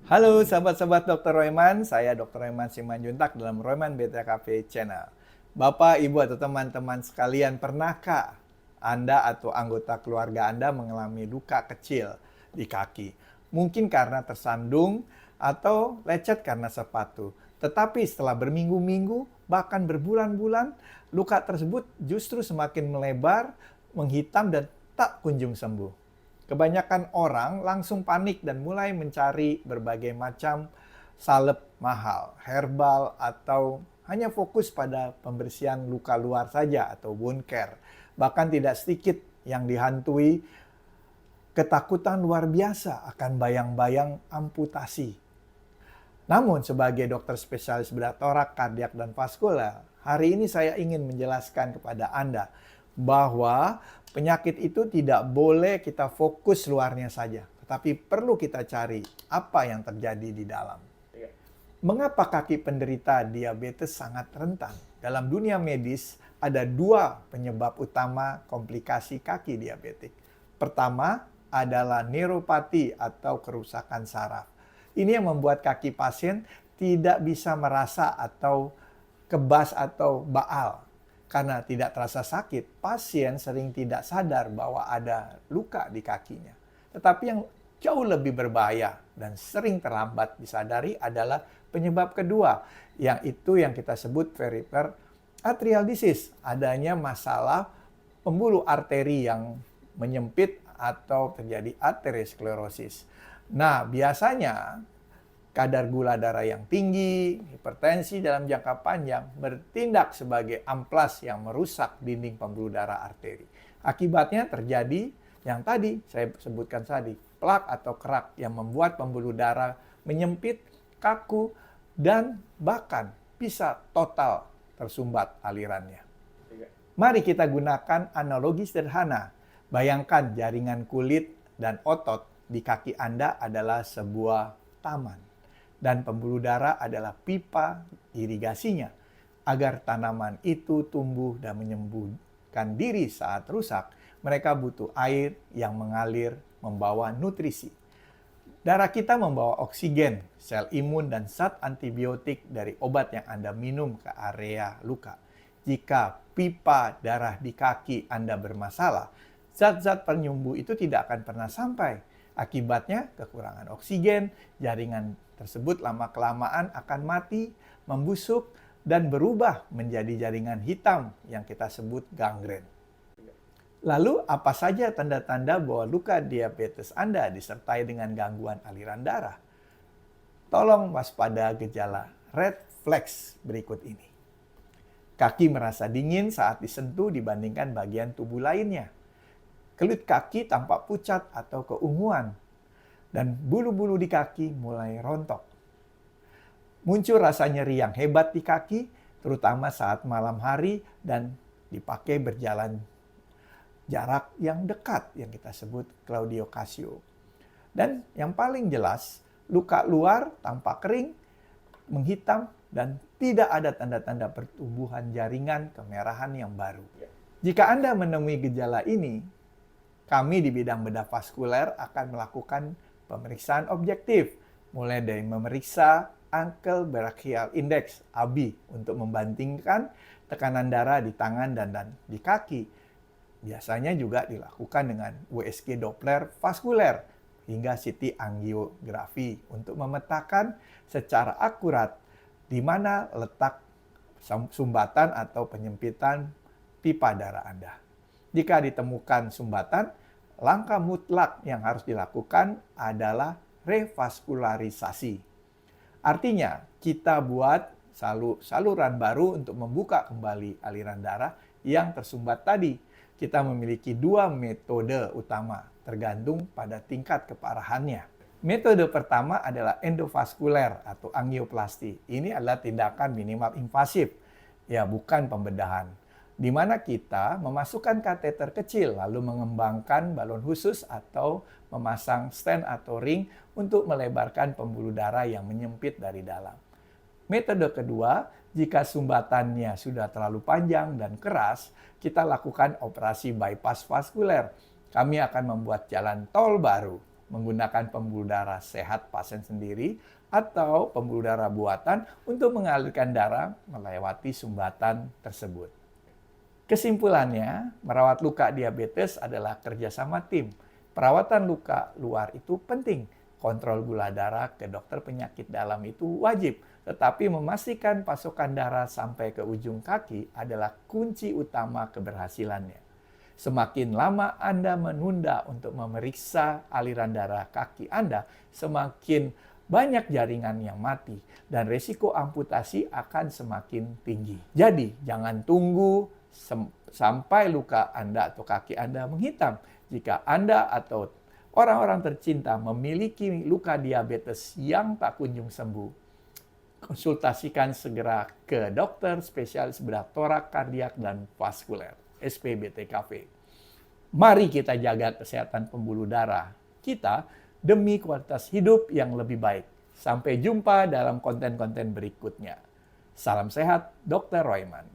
Halo sahabat-sahabat Dr. Royman, saya Dr. Royman Simanjuntak dalam Royman BTKP Channel. Bapak, Ibu, atau teman-teman sekalian, pernahkah Anda atau anggota keluarga Anda mengalami luka kecil di kaki? Mungkin karena tersandung atau lecet karena sepatu. Tetapi setelah berminggu-minggu, bahkan berbulan-bulan, luka tersebut justru semakin melebar, menghitam, dan tak kunjung sembuh. Kebanyakan orang langsung panik dan mulai mencari berbagai macam salep mahal, herbal, atau hanya fokus pada pembersihan luka luar saja atau wound care. Bahkan tidak sedikit yang dihantui ketakutan luar biasa akan bayang-bayang amputasi. Namun sebagai dokter spesialis bedah torak, kardiak, dan vaskular, hari ini saya ingin menjelaskan kepada Anda bahwa penyakit itu tidak boleh kita fokus luarnya saja, tetapi perlu kita cari apa yang terjadi di dalam. Mengapa kaki penderita diabetes sangat rentan? Dalam dunia medis, ada dua penyebab utama komplikasi kaki diabetik. Pertama adalah neuropati atau kerusakan saraf. Ini yang membuat kaki pasien tidak bisa merasa atau kebas atau baal. Karena tidak terasa sakit, pasien sering tidak sadar bahwa ada luka di kakinya. Tetapi yang jauh lebih berbahaya dan sering terlambat disadari adalah penyebab kedua, yang kita sebut peripheral arterial disease, adanya masalah pembuluh arteri yang menyempit atau terjadi aterosklerosis. Nah, biasanya kadar gula darah yang tinggi, hipertensi dalam jangka panjang bertindak sebagai amplas yang merusak dinding pembuluh darah arteri. Akibatnya terjadi yang tadi saya sebutkan tadi, plak atau kerak yang membuat pembuluh darah menyempit, kaku, dan bahkan bisa total tersumbat alirannya. Mari kita gunakan analogi sederhana. Bayangkan jaringan kulit dan otot di kaki Anda adalah sebuah taman. Dan pembuluh darah adalah pipa irigasinya. Agar tanaman itu tumbuh dan menyembuhkan diri saat rusak, mereka butuh air yang mengalir membawa nutrisi. Darah kita membawa oksigen, sel imun, dan zat antibiotik dari obat yang Anda minum ke area luka. Jika pipa darah di kaki Anda bermasalah, zat-zat penyembuh itu tidak akan pernah sampai. Akibatnya kekurangan oksigen, jaringan tersebut lama-kelamaan akan mati, membusuk, dan berubah menjadi jaringan hitam yang kita sebut gangren. Lalu apa saja tanda-tanda bahwa luka diabetes Anda disertai dengan gangguan aliran darah? Tolong waspada gejala red flags berikut ini. Kaki merasa dingin saat disentuh dibandingkan bagian tubuh lainnya. Kelut kaki tampak pucat atau keunguan. Dan bulu-bulu di kaki mulai rontok. Muncul rasa nyeri yang hebat di kaki, terutama saat malam hari dan dipakai berjalan jarak yang dekat yang kita sebut claudication. Dan yang paling jelas, luka luar tampak kering, menghitam, dan tidak ada tanda-tanda pertumbuhan jaringan kemerahan yang baru. Jika Anda menemui gejala ini, kami di bidang bedah vaskuler akan melakukan pemeriksaan objektif, mulai dari memeriksa Ankle Brachial Index (ABI) untuk membandingkan tekanan darah di tangan dan di kaki. Biasanya juga dilakukan dengan USG Doppler vaskuler hingga CT angiografi untuk memetakan secara akurat di mana letak sumbatan atau penyempitan pipa darah Anda. Jika ditemukan sumbatan, langkah mutlak yang harus dilakukan adalah revaskularisasi. Artinya, kita buat saluran baru untuk membuka kembali aliran darah yang tersumbat tadi. Kita memiliki dua metode utama, tergantung pada tingkat keparahannya. Metode pertama adalah endovaskuler atau angioplasti. Ini adalah tindakan minimal invasif, ya bukan pembedahan. Di mana kita memasukkan kateter kecil lalu mengembangkan balon khusus atau memasang stent atau ring untuk melebarkan pembuluh darah yang menyempit dari dalam. Metode kedua, jika sumbatannya sudah terlalu panjang dan keras, kita lakukan operasi bypass vaskuler. Kami akan membuat jalan tol baru menggunakan pembuluh darah sehat pasien sendiri atau pembuluh darah buatan untuk mengalirkan darah melewati sumbatan tersebut. Kesimpulannya, merawat luka diabetes adalah kerjasama tim. Perawatan luka luar itu penting. Kontrol gula darah ke dokter penyakit dalam itu wajib. Tetapi memastikan pasokan darah sampai ke ujung kaki adalah kunci utama keberhasilannya. Semakin lama Anda menunda untuk memeriksa aliran darah kaki Anda, semakin banyak jaringan yang mati dan risiko amputasi akan semakin tinggi. Jadi, jangan tunggu sampai luka Anda atau kaki Anda menghitam. Jika Anda atau orang-orang tercinta memiliki luka diabetes yang tak kunjung sembuh, konsultasikan segera ke dokter spesialis bedah torak, kardiak, dan vaskuler, SPBTKV. Mari kita jaga kesehatan pembuluh darah kita demi kualitas hidup yang lebih baik. Sampai jumpa dalam konten-konten berikutnya. Salam sehat, Dr. Royman.